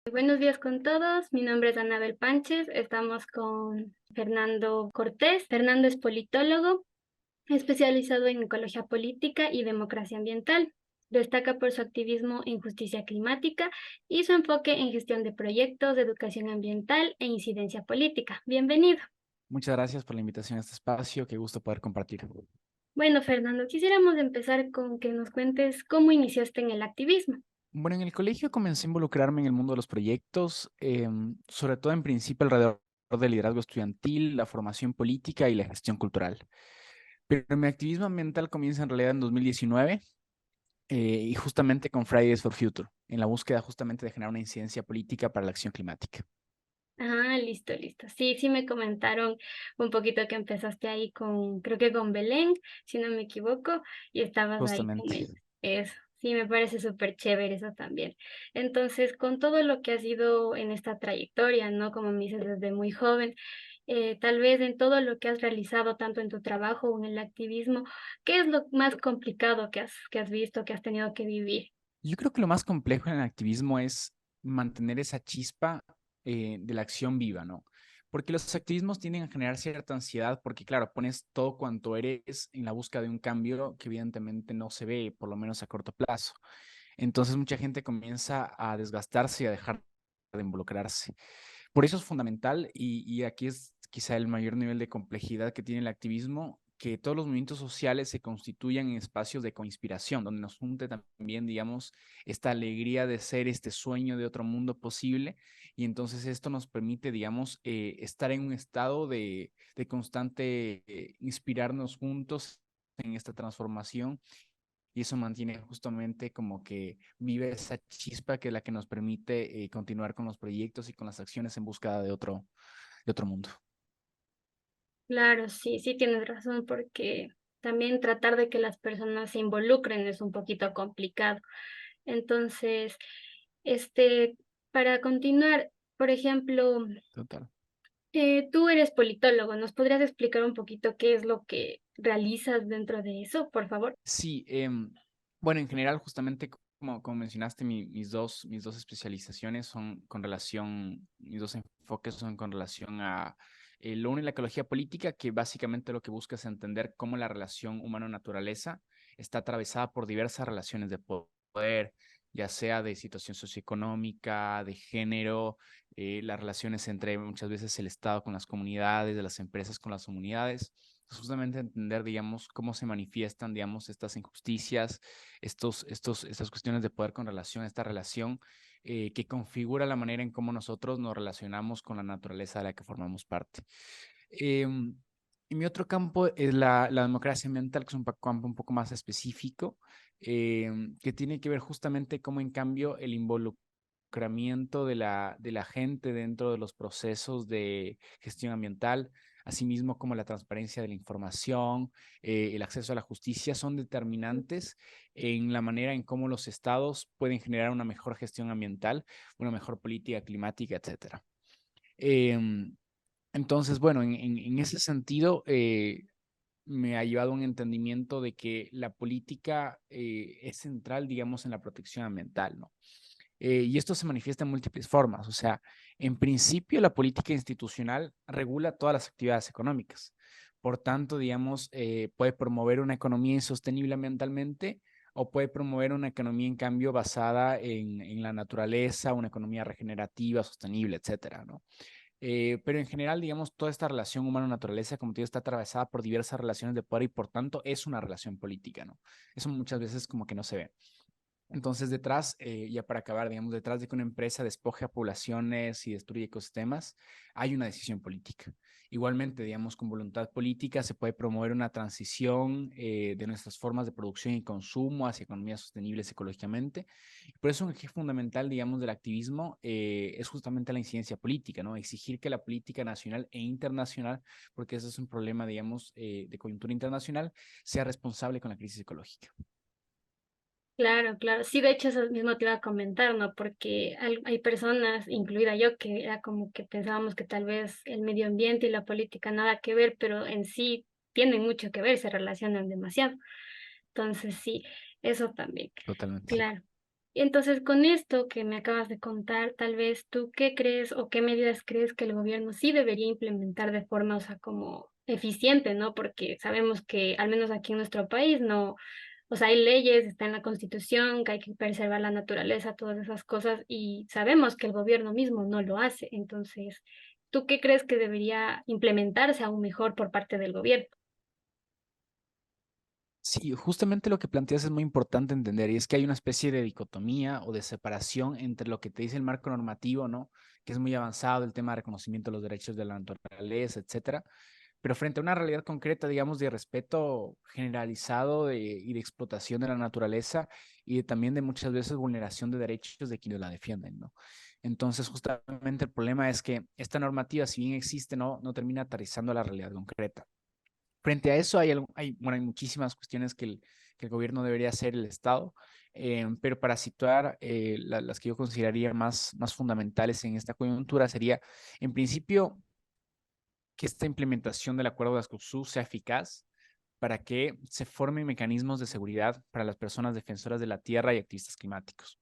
Buenos días con todos, mi nombre es Anabel Pánchez, estamos con Fernando Cortés. Fernando es politólogo, especializado en ecología política y democracia ambiental. Destaca por su activismo en justicia climática y su enfoque en gestión de proyectos, de educación ambiental e incidencia política. Bienvenido. Muchas gracias por la invitación a este espacio. Qué gusto poder compartir. Bueno, Fernando, quisiéramos empezar con que nos cuentes cómo iniciaste en el activismo. Bueno, en el colegio comencé a involucrarme en el mundo de los proyectos, sobre todo en principio alrededor del liderazgo estudiantil, la formación política y la gestión cultural. Pero mi activismo ambiental comienza en realidad en 2019 y justamente con Fridays for Future, en la búsqueda justamente de generar una incidencia política para la acción climática. Ah, listo, listo. Sí, sí me comentaron un poquito que empezaste ahí con, creo que con Belén, si no me equivoco, y estabas ahí con Justamente. ella. Eso, sí, me parece súper chévere eso también. Entonces, con todo lo que has ido en esta trayectoria, ¿no? Como me dices, desde muy joven, tal vez en todo lo que has realizado, tanto en tu trabajo o en el activismo, ¿qué es lo más complicado que has visto, que has tenido que vivir? Yo creo que lo más complejo en el activismo es mantener esa chispa de la acción viva, ¿no? Porque los activismos tienden a generar cierta ansiedad porque, claro, pones todo cuanto eres en la búsqueda de un cambio que evidentemente no se ve, por lo menos a corto plazo. Entonces mucha gente comienza a desgastarse y a dejar de involucrarse. Por eso es fundamental, y aquí es quizá el mayor nivel de complejidad que tiene el activismo, que todos los movimientos sociales se constituyan en espacios de coinspiración, donde nos junte también, digamos, esta alegría de ser este sueño de otro mundo posible, y entonces esto nos permite, digamos, estar en un estado de constante inspirarnos juntos en esta transformación, y eso mantiene justamente como que vive esa chispa que es la que nos permite continuar con los proyectos y con las acciones en búsqueda de otro mundo. Claro, sí, sí tienes razón, porque también tratar de que las personas se involucren es un poquito complicado. Entonces, este, para continuar, por ejemplo, Total. tú eres politólogo, ¿nos podrías explicar un poquito qué es lo que realizas dentro de eso, por favor? Sí, bueno, en general, justamente como mencionaste, mis dos especializaciones son con relación, mis dos enfoques son con relación a lo uno y la ecología política, que básicamente lo que busca es entender cómo la relación humano-naturaleza está atravesada por diversas relaciones de poder, ya sea de situación socioeconómica, de género, las relaciones entre muchas veces el Estado con las comunidades, de las empresas con las comunidades, justamente entender, digamos, cómo se manifiestan, digamos, estas injusticias, estas cuestiones de poder con relación a esta relación que configura la manera en cómo nosotros nos relacionamos con la naturaleza de la que formamos parte. Eh, y mi otro campo es la democracia ambiental, que es un campo un poco más específico, que tiene que ver justamente cómo, en cambio, el involucramiento de la gente dentro de los procesos de gestión ambiental, asimismo como la transparencia de la información, el acceso a la justicia, son determinantes en la manera en cómo los estados pueden generar una mejor gestión ambiental, una mejor política climática, etcétera. Entonces, bueno, en ese sentido, me ha llevado a un entendimiento de que la política es central, digamos, en la protección ambiental, ¿no? Y esto se manifiesta en múltiples formas. O sea, en principio, la política institucional regula todas las actividades económicas. Por tanto, digamos, puede promover una economía insostenible ambientalmente o puede promover una economía, en cambio, basada en la naturaleza, una economía regenerativa, sostenible, etcétera, ¿no? Pero en general, digamos, toda esta relación humano-naturaleza, como te digo, está atravesada por diversas relaciones de poder y por tanto es una relación política, ¿no? Eso muchas veces como que no se ve. Entonces, detrás, ya para acabar, digamos, detrás de que una empresa despoje a poblaciones y destruye ecosistemas, hay una decisión política. Igualmente, digamos, con voluntad política se puede promover una transición de nuestras formas de producción y consumo hacia economías sostenibles ecológicamente. Por eso un eje fundamental, digamos, del activismo es justamente la incidencia política, ¿no? Exigir que la política nacional e internacional, porque ese es un problema, digamos, de coyuntura internacional, sea responsable con la crisis ecológica. Claro, claro. Sí, de hecho, eso mismo te iba a comentar, ¿no? Porque hay personas, incluida yo, que era como que pensábamos que tal vez el medio ambiente y la política nada que ver, pero en sí tienen mucho que ver, se relacionan demasiado. Entonces, sí, eso también. Totalmente. Claro. Y entonces, con esto que me acabas de contar, tal vez, ¿tú qué crees o qué medidas crees que el gobierno sí debería implementar de forma, o sea, como eficiente, ¿no? Porque sabemos que, al menos aquí en nuestro país, no, o sea, hay leyes, está en la Constitución, que hay que preservar la naturaleza, todas esas cosas, y sabemos que el gobierno mismo no lo hace. Entonces, ¿tú qué crees que debería implementarse aún mejor por parte del gobierno? Sí, justamente lo que planteas es muy importante entender, y es que hay una especie de dicotomía o de separación entre lo que te dice el marco normativo, ¿no? Que es muy avanzado, el tema de reconocimiento de los derechos de la naturaleza, etcétera, pero frente a una realidad concreta, digamos, de respeto generalizado y de explotación de la naturaleza también de muchas veces vulneración de derechos de quienes la defienden, ¿no? Entonces, justamente el problema es que esta normativa, si bien existe, no termina aterrizando a la realidad concreta. Frente a eso bueno, hay muchísimas cuestiones que el gobierno debería hacer, el Estado, pero para situar las que yo consideraría más fundamentales en esta coyuntura sería, en principio, que esta implementación del Acuerdo de Escazú sea eficaz para que se formen mecanismos de seguridad para las personas defensoras de la tierra y activistas climáticos.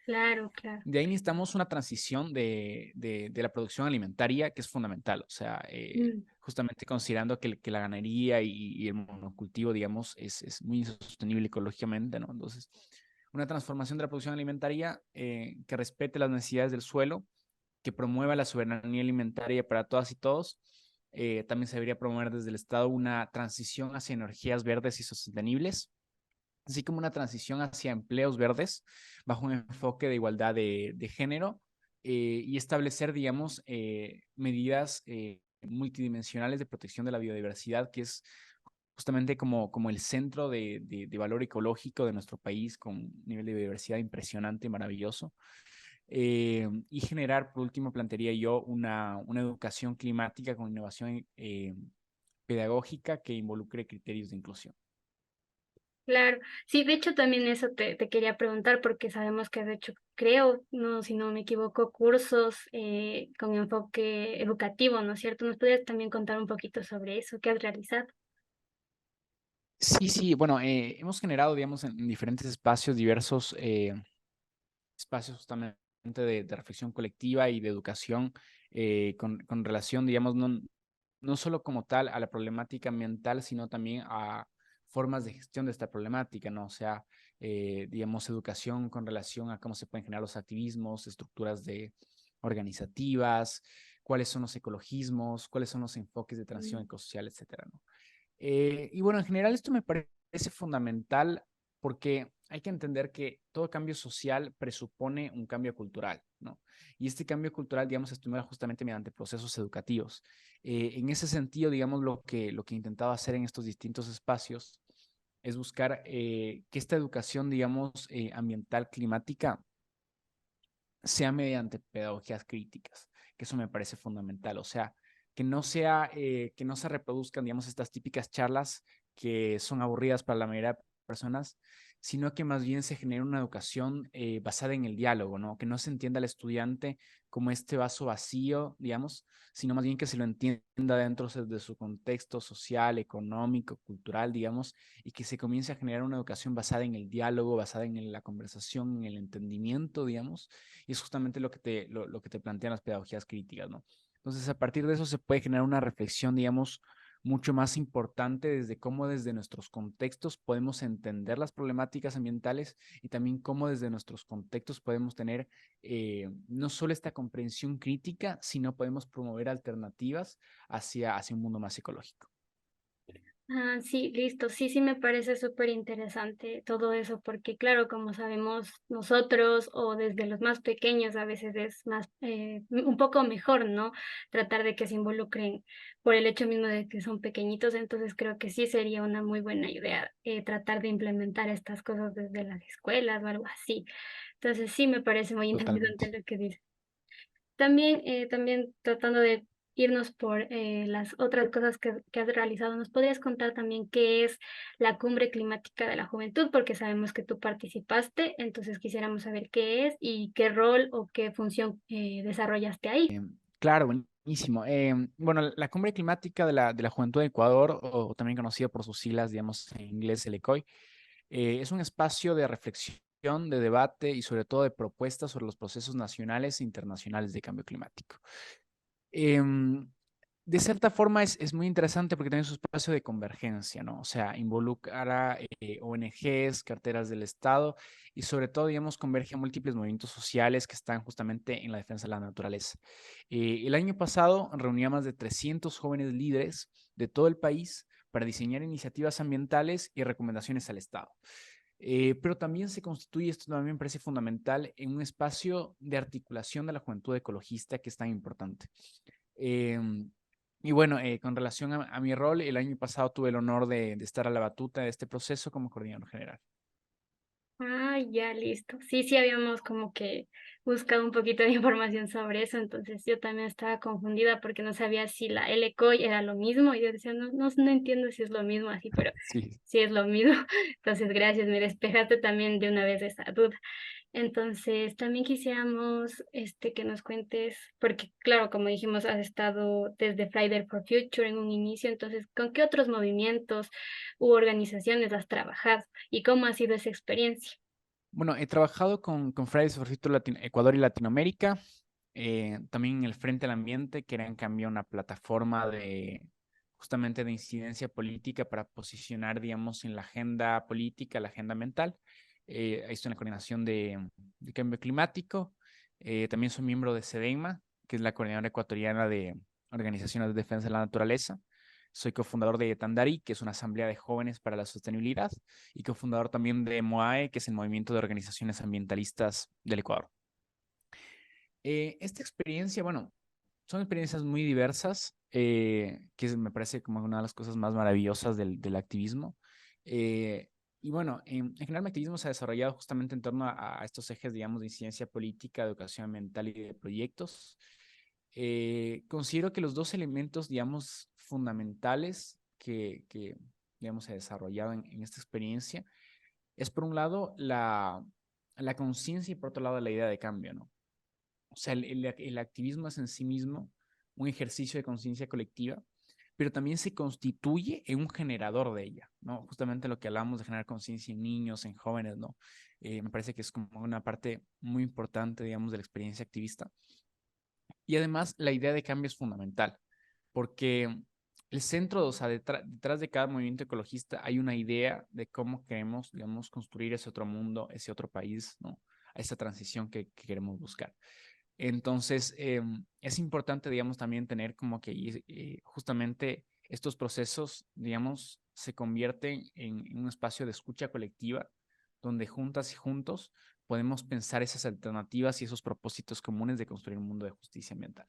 Claro, claro. De ahí necesitamos una transición de la producción alimentaria que es fundamental, o sea, Mm. justamente considerando que la ganadería y el monocultivo, digamos, es muy insostenible ecológicamente, ¿no? Entonces, una transformación de la producción alimentaria que respete las necesidades del suelo, que promueva la soberanía alimentaria para todas y todos. También se debería promover desde el Estado una transición hacia energías verdes y sostenibles, así como una transición hacia empleos verdes bajo un enfoque de igualdad de género y establecer, digamos, medidas multidimensionales de protección de la biodiversidad, que es justamente como el centro de valor ecológico de nuestro país, con un nivel de biodiversidad impresionante y maravilloso. Y generar, por último, plantearía yo una educación climática con innovación pedagógica que involucre criterios de inclusión. Claro, sí, de hecho también eso te quería preguntar porque sabemos que has hecho, creo, no, si no me equivoco, cursos con enfoque educativo, ¿no es cierto? ¿Nos podrías también contar un poquito sobre eso? ¿Qué has realizado? Sí, sí, bueno, hemos generado, digamos, en diferentes espacios, diversos espacios justamente de reflexión colectiva y de educación con relación, digamos, no solo como tal a la problemática ambiental, sino también a formas de gestión de esta problemática, ¿no? O sea, digamos, educación con relación a cómo se pueden generar los activismos, estructuras organizativas, cuáles son los ecologismos, cuáles son los enfoques de transición Mm. ecosocial, etcétera, ¿no? Y bueno, en general esto me parece fundamental porque hay que entender que todo cambio social presupone un cambio cultural, ¿no? Y este cambio cultural, digamos, se estimula justamente mediante procesos educativos. En ese sentido, digamos, lo que he intentado hacer en estos distintos espacios es buscar que esta educación, digamos, ambiental, climática, sea mediante pedagogías críticas, que eso me parece fundamental. O sea, que no se reproduzcan, digamos, estas típicas charlas que son aburridas para la mayoría de personas, sino que más bien se genere una educación basada en el diálogo, ¿no? Que no se entienda al estudiante como este vaso vacío, digamos, sino más bien que se lo entienda dentro de su contexto social, económico, cultural, digamos, y que se comience a generar una educación basada en el diálogo, basada en la conversación, en el entendimiento, digamos, y es justamente lo que te plantean las pedagogías críticas, ¿no? Entonces, a partir de eso se puede generar una reflexión, digamos, mucho más importante desde cómo desde nuestros contextos podemos entender las problemáticas ambientales y también cómo desde nuestros contextos podemos tener no solo esta comprensión crítica, sino podemos promover alternativas hacia un mundo más ecológico. Ah, sí, listo. Sí, sí, me parece súper interesante todo eso, porque claro, como sabemos nosotros o desde los más pequeños a veces es más, un poco mejor, ¿no? Tratar de que se involucren por el hecho mismo de que son pequeñitos, entonces creo que sí sería una muy buena idea tratar de implementar estas cosas desde las escuelas o algo así. Entonces sí, me parece muy interesante Totalmente. lo que dices. También tratando de irnos por las otras cosas que has realizado, ¿nos podrías contar también qué es la Cumbre Climática de la Juventud? Porque sabemos que tú participaste, entonces quisiéramos saber qué es y qué rol o qué función desarrollaste ahí. Claro, buenísimo. Bueno, la Cumbre Climática de la Juventud de Ecuador, o también conocida por sus siglas, digamos, en inglés, el ECOI, es un espacio de reflexión de debate y sobre todo de propuestas sobre los procesos nacionales e internacionales de cambio climático. Em, de cierta forma es muy interesante porque tiene su espacio de convergencia, ¿no? O sea, involucra a ONGs, carteras del Estado y sobre todo, digamos, converge a múltiples movimientos sociales que están justamente en la defensa de la naturaleza. El año pasado reunió a más de 300 jóvenes líderes de todo el país para diseñar iniciativas ambientales y recomendaciones al Estado. Pero también se constituye, esto también me parece fundamental, en un espacio de articulación de la juventud ecologista que es tan importante. Eh, y bueno, con relación a mi rol, el año pasado tuve el honor de estar a la batuta de este proceso como coordinador general. Ah, ya, listo. Sí, sí, habíamos como que buscado un poquito de información sobre eso, entonces yo también estaba confundida porque no sabía si la L-COI era lo mismo, y yo decía, no entiendo si es lo mismo así, pero Sí. sí es lo mismo. Entonces, gracias, me despejaste también de una vez esa duda. Entonces, también quisiéramos que nos cuentes, porque claro, como dijimos, has estado desde Friday for Future en un inicio, entonces, ¿con qué otros movimientos u organizaciones has trabajado y cómo ha sido esa experiencia? Bueno, he trabajado con Fridays for Future Ecuador y Latinoamérica, también en el Frente al Ambiente, que era en cambio una plataforma de justamente de incidencia política para posicionar, digamos, en la agenda política, la agenda ambiental. Ahí estoy en la coordinación de cambio climático. También soy miembro de SEDENMA, que es la coordinadora ecuatoriana de organizaciones de defensa de la naturaleza. Soy cofundador de Tandari, que es una asamblea de jóvenes para la sostenibilidad, y cofundador también de MOAE, que es el Movimiento de Organizaciones Ambientalistas del Ecuador. Esta experiencia, bueno, son experiencias muy diversas, que me parece como una de las cosas más maravillosas del activismo. Y bueno, en general el activismo se ha desarrollado justamente en torno a estos ejes, digamos, de incidencia política, educación ambiental y de proyectos. Considero que los dos elementos, digamos, fundamentales digamos, se ha desarrollado en esta experiencia es, por un lado, la conciencia y, por otro lado, la idea de cambio, ¿no? O sea, el activismo es en sí mismo un ejercicio de conciencia colectiva, pero también se constituye en un generador de ella, ¿no? Justamente lo que hablamos de generar conciencia en niños, en jóvenes, ¿no? Me parece que es como una parte muy importante, digamos, de la experiencia activista. Y además, la idea de cambio es fundamental, porque el centro, o sea, detrás de cada movimiento ecologista hay una idea de cómo queremos, digamos, construir ese otro mundo, ese otro país, ¿no? A esa transición que queremos buscar. Entonces, es importante, digamos, también tener como que justamente estos procesos, digamos, se convierten en un espacio de escucha colectiva donde juntas y juntos podemos pensar esas alternativas y esos propósitos comunes de construir un mundo de justicia ambiental.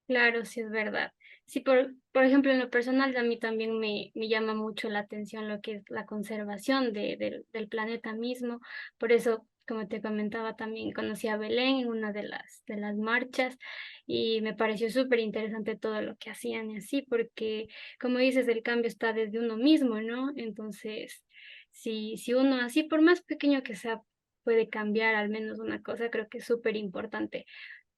Claro, sí es verdad. Sí, por ejemplo, en lo personal a mí también me llama mucho la atención lo que es la conservación del planeta mismo. Por eso, como te comentaba, también conocí a Belén en una de las marchas y me pareció súper interesante todo lo que hacían y así, porque como dices, el cambio está desde uno mismo, ¿no? Entonces, si uno así, por más pequeño que sea, puede cambiar al menos una cosa, creo que es súper importante.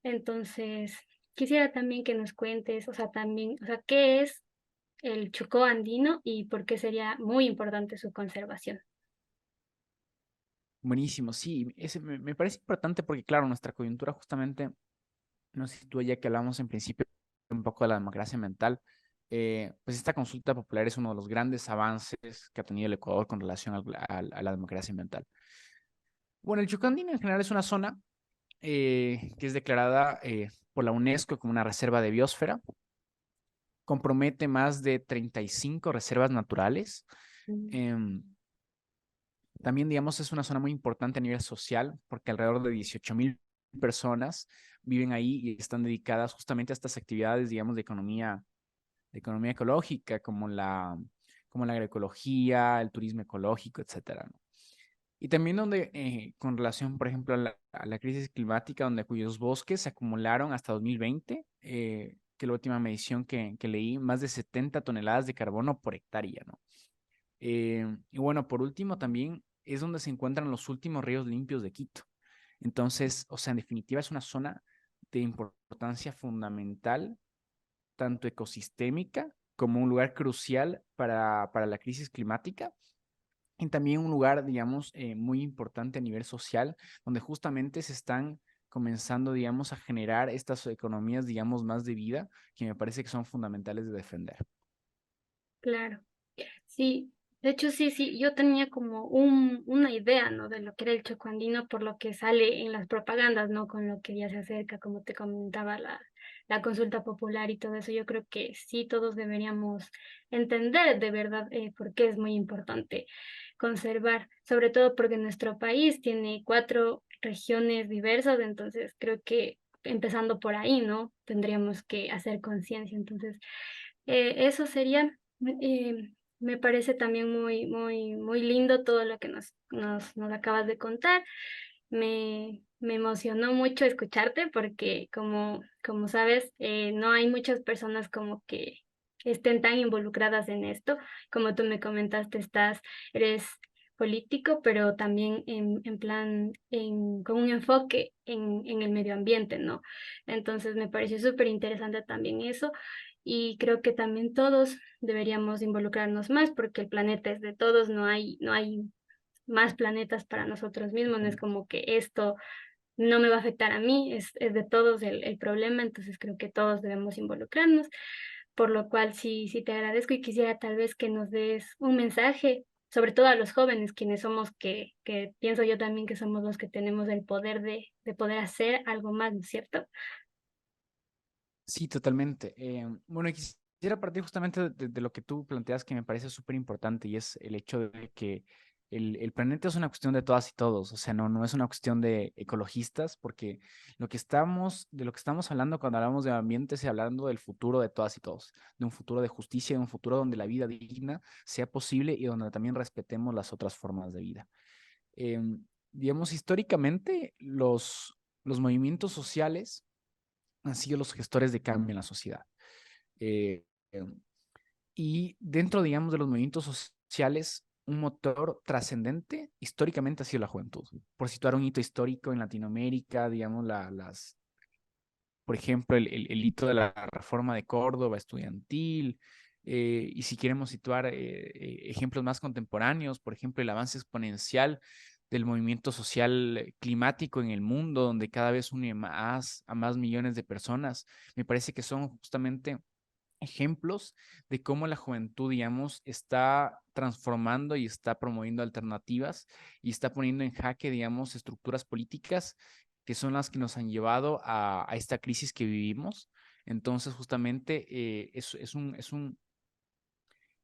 Entonces, quisiera también que nos cuentes, o sea, también, o sea, ¿qué es el Chocó andino y por qué sería muy importante su conservación? Buenísimo, sí, me parece importante porque, claro, nuestra coyuntura justamente nos sitúa ya que hablamos en principio un poco de la democracia ambiental. Pues esta consulta popular es uno de los grandes avances que ha tenido el Ecuador con relación a la democracia ambiental. Bueno, el Chocó andino en general es una zona que es declarada por la UNESCO como una reserva de biosfera. Compromete más de 35 reservas naturales. Mm. Em, También, digamos, es una zona muy importante a nivel social porque alrededor de 18.000 personas viven ahí y están dedicadas justamente a estas actividades, digamos, de economía ecológica, como la agroecología, el turismo ecológico, etcétera, ¿no? Y también donde, con relación, por ejemplo, a la crisis climática, donde cuyos bosques se acumularon hasta 2020, que la última medición que leí, más de 70 toneladas de carbono por hectárea, ¿no? Y bueno, por último, también es donde se encuentran los últimos ríos limpios de Quito. Entonces, o sea, en definitiva es una zona de importancia fundamental, tanto ecosistémica como un lugar crucial para la crisis climática. y también un lugar, digamos, muy importante a nivel social, donde justamente se están comenzando, digamos, a generar estas economías, digamos, más de vida, que me parece que son fundamentales de defender. Claro. Sí, de hecho sí, yo tenía como una idea, ¿no? De lo que era el chocoandino por lo que sale en las propagandas, ¿no? Con lo que ya se acerca, como te comentaba, la consulta popular y todo eso. Yo creo que sí, todos deberíamos entender de verdad por qué es muy importante conservar, sobre todo porque nuestro país tiene 4 regiones diversas, entonces creo que empezando por ahí, ¿no? Tendríamos que hacer conciencia. Entonces, eso sería... eh, me parece también muy lindo todo lo que nos acabas de contar. Me emocionó mucho escucharte porque como sabes, no hay muchas personas como que estén tan involucradas en esto. Como tú me comentaste, eres político, pero también en plan, con un enfoque en el medio ambiente, ¿no? Entonces me pareció súper interesante también eso. Y creo que también todos deberíamos involucrarnos más porque el planeta es de todos, no hay más planetas para nosotros mismos, no es como que esto no me va a afectar a mí, es de todos el problema, entonces creo que todos debemos involucrarnos, por lo cual sí te agradezco y quisiera tal vez que nos des un mensaje, sobre todo a los jóvenes, quienes somos que pienso yo también que somos los que tenemos el poder de poder hacer algo más, ¿no es cierto? Sí, totalmente. Bueno, y quisiera partir justamente de lo que tú planteas que me parece súper importante y es el hecho de que el planeta es una cuestión de todas y todos, o sea, no es una cuestión de ecologistas, porque de lo que estamos hablando cuando hablamos de ambiente es hablando del futuro de todas y todos, de un futuro de justicia, de un futuro donde la vida digna sea posible y donde también respetemos las otras formas de vida. Digamos, históricamente, los movimientos sociales han sido los gestores de cambio en la sociedad. Eh, y dentro, digamos, de los movimientos sociales, un motor trascendente históricamente ha sido la juventud. Por situar un hito histórico en Latinoamérica, digamos, por ejemplo, el hito de la reforma de Córdoba estudiantil, y si queremos situar ejemplos más contemporáneos, por ejemplo, el avance exponencial del movimiento social climático en el mundo, donde cada vez une más a más millones de personas, me parece que son justamente ejemplos de cómo la juventud, digamos, está transformando y está promoviendo alternativas y está poniendo en jaque, digamos, estructuras políticas que son las que nos han llevado a esta crisis que vivimos. Entonces, justamente,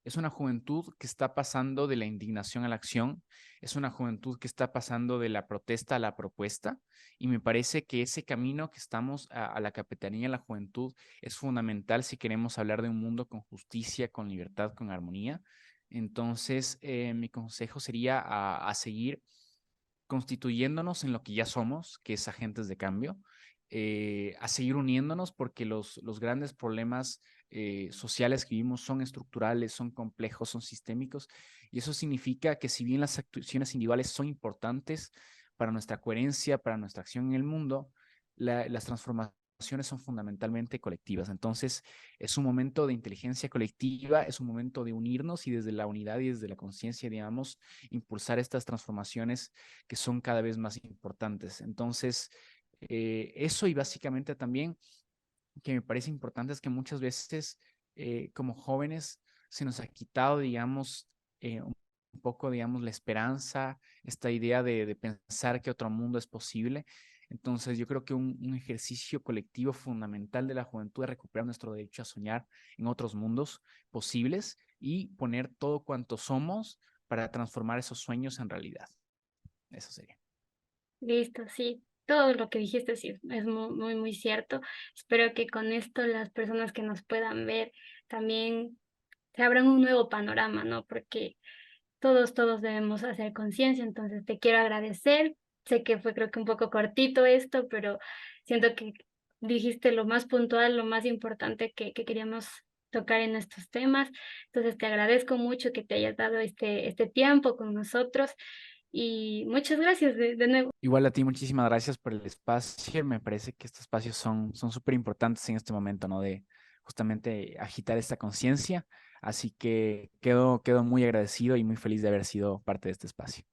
es una juventud que está pasando de la indignación a la acción, es una juventud que está pasando de la protesta a la propuesta, y me parece que ese camino que estamos a la capitanía de la juventud es fundamental si queremos hablar de un mundo con justicia, con libertad, con armonía. Entonces, mi consejo sería a seguir constituyéndonos en lo que ya somos, que es agentes de cambio, a seguir uniéndonos porque los grandes problemas sociales que vivimos son estructurales, son complejos, son sistémicos, y eso significa que si bien las actuaciones individuales son importantes para nuestra coherencia, para nuestra acción en el mundo, las transformaciones son fundamentalmente colectivas. Entonces, es un momento de inteligencia colectiva, es un momento de unirnos y desde la unidad y desde la conciencia, digamos, impulsar estas transformaciones que son cada vez más importantes. Entonces, eso y básicamente también que me parece importante es que muchas veces como jóvenes se nos ha quitado, digamos, un poco, digamos, la esperanza, esta idea de pensar que otro mundo es posible. Entonces, yo creo que un ejercicio colectivo fundamental de la juventud es recuperar nuestro derecho a soñar en otros mundos posibles y poner todo cuanto somos para transformar esos sueños en realidad. Eso sería. Listo, sí. Todo lo que dijiste sí es muy cierto. Espero que con esto las personas que nos puedan ver también se abran un nuevo panorama, ¿no? Porque todos debemos hacer conciencia, entonces te quiero agradecer. Sé que fue creo que un poco cortito esto, pero siento que dijiste lo más puntual, lo más importante que queríamos tocar en estos temas. Entonces te agradezco mucho que te hayas dado este tiempo con nosotros y muchas gracias de nuevo. Igual a ti, muchísimas gracias por el espacio. Me parece que estos espacios son súper importantes en este momento, ¿no? De justamente agitar esta conciencia. Así que quedo muy agradecido y muy feliz de haber sido parte de este espacio.